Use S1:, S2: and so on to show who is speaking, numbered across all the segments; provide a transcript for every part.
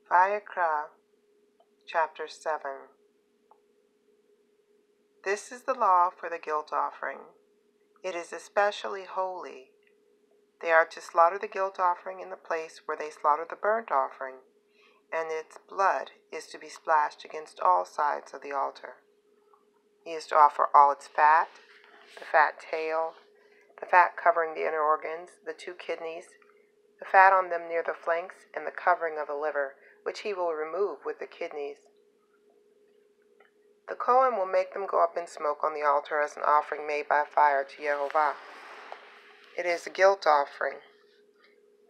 S1: Vayikra, Chapter 7. This is the law for the guilt offering. It is especially holy. They are to slaughter the guilt offering in the place where they slaughter the burnt offering, and its blood is to be splashed against all sides of the altar. He is to offer all its fat, the fat tail, the fat covering the inner organs, the 2 kidneys, the fat on them near the flanks, and the covering of the liver, which he will remove with the kidneys. The Kohen will make them go up in smoke on the altar as an offering made by fire to Yehovah. It is a guilt offering.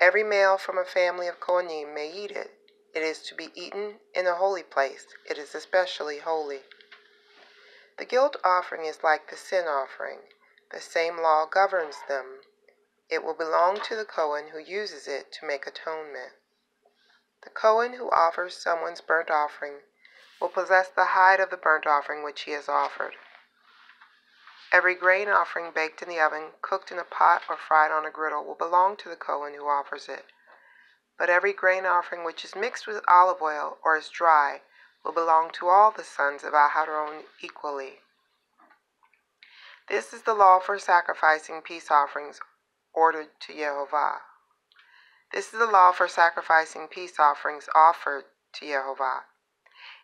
S1: Every male from a family of Kohanim may eat it. It is to be eaten in a holy place. It is especially holy. The guilt offering is like the sin offering. The same law governs them. It will belong to the Kohen who uses it to make atonement. The Kohen who offers someone's burnt offering will possess the hide of the burnt offering which he has offered. Every grain offering baked in the oven, cooked in a pot, or fried on a griddle will belong to the Kohen who offers it. But every grain offering which is mixed with olive oil or is dry will belong to all the sons of Aharon equally. This is the law for sacrificing peace offerings ordered to Yehovah. This is the law for sacrificing peace offerings offered to Yehovah.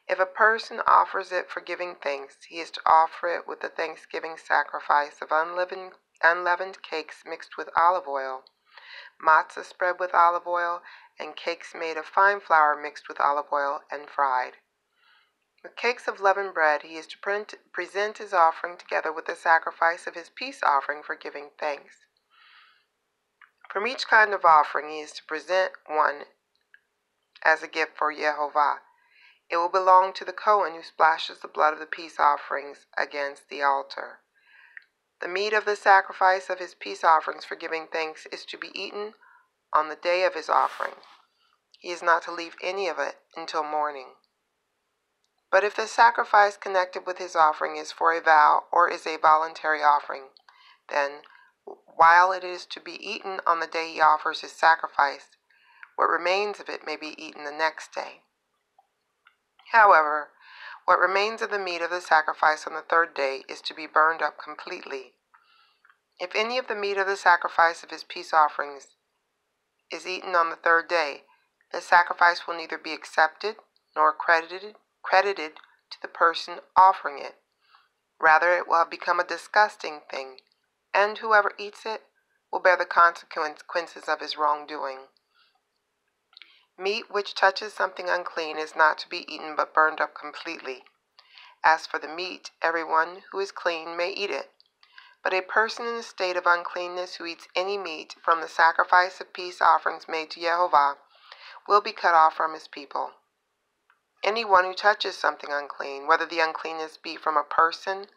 S1: If a person offers it for giving thanks, he is to offer it with the thanksgiving sacrifice of unleavened cakes mixed with olive oil, matzah spread with olive oil, and cakes made of fine flour mixed with olive oil and fried. With cakes of leavened bread, he is to present his offering together with the sacrifice of his peace offering for giving thanks. From each kind of offering, he is to present one as a gift for Yehovah. It will belong to the Kohen who splashes the blood of the peace offerings against the altar. The meat of the sacrifice of his peace offerings for giving thanks is to be eaten on the day of his offering. He is not to leave any of it until morning. But if the sacrifice connected with his offering is for a vow or is a voluntary offering, then, while it is to be eaten on the day he offers his sacrifice, what remains of it may be eaten the next day. However, what remains of the meat of the sacrifice on the 3rd day is to be burned up completely. If any of the meat of the sacrifice of his peace offerings is eaten on the 3rd day, the sacrifice will neither be accepted nor credited to the person offering it. Rather, it will have become a disgusting thing, and whoever eats it will bear the consequences of his wrongdoing. Meat which touches something unclean is not to be eaten but burned up completely. As for the meat, everyone who is clean may eat it. But a person in a state of uncleanness who eats any meat from the sacrifice of peace offerings made to Yehovah will be cut off from his people. Anyone who touches something unclean, whether the uncleanness be from a person,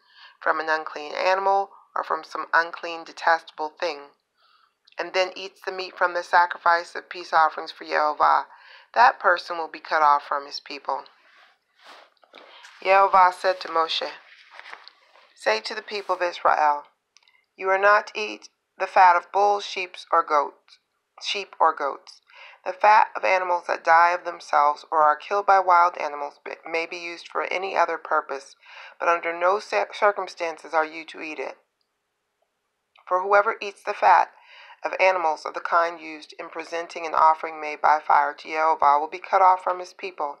S1: from an unclean animal, or from some unclean, detestable thing, and then eats the meat from the sacrifice of peace offerings for Yehovah, that person will be cut off from his people. Yehovah said to Moshe, "Say to the people of Israel, you are not to eat the fat of bulls, sheep, or goats. The fat of animals that die of themselves or are killed by wild animals may be used for any other purpose, but under no circumstances are you to eat it. For whoever eats the fat of animals of the kind used in presenting an offering made by fire to Yehovah will be cut off from his people.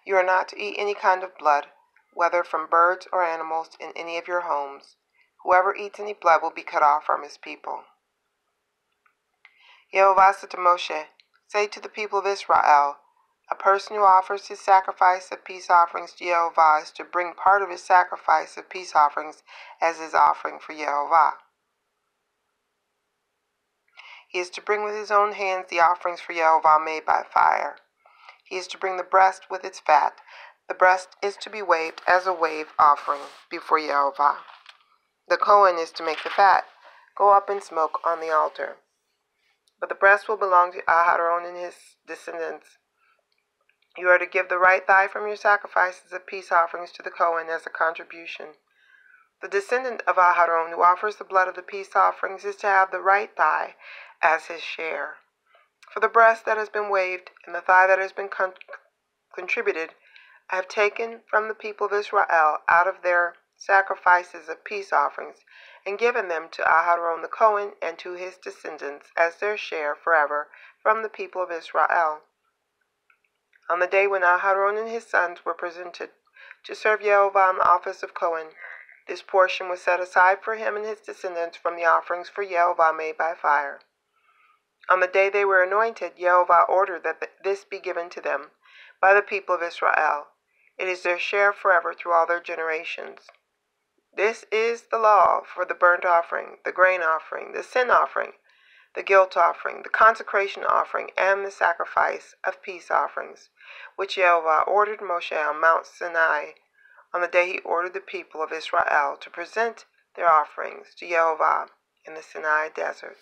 S1: You are not to eat any kind of blood, whether from birds or animals in any of your homes. Whoever eats any blood will be cut off from his people." Yehovah said to Moshe, "Say to the people of Israel, a person who offers his sacrifice of peace offerings to Yehovah is to bring part of his sacrifice of peace offerings as his offering for Yehovah. He is to bring with his own hands the offerings for Yehovah made by fire. He is to bring the breast with its fat. The breast is to be waved as a wave offering before Yehovah. The Kohen is to make the fat go up in smoke on the altar. But the breast will belong to Aharon and his descendants. You are to give the right thigh from your sacrifices of peace offerings to the Kohen as a contribution. The descendant of Aharon who offers the blood of the peace offerings is to have the right thigh as his share. For the breast that has been waved and the thigh that has been contributed, I have taken from the people of Israel out of their sacrifices of peace offerings, and given them to Aharon the Cohen and to his descendants as their share forever from the people of Israel. On the day when Aharon and his sons were presented to serve Yehovah in the office of Cohen, this portion was set aside for him and his descendants from the offerings for Yehovah made by fire. On the day they were anointed, Yehovah ordered that this be given to them by the people of Israel. It is their share forever through all their generations. This is the law for the burnt offering, the grain offering, the sin offering, the guilt offering, the consecration offering, and the sacrifice of peace offerings, which Yehovah ordered Moshe on Mount Sinai on the day he ordered the people of Israel to present their offerings to Yehovah in the Sinai desert.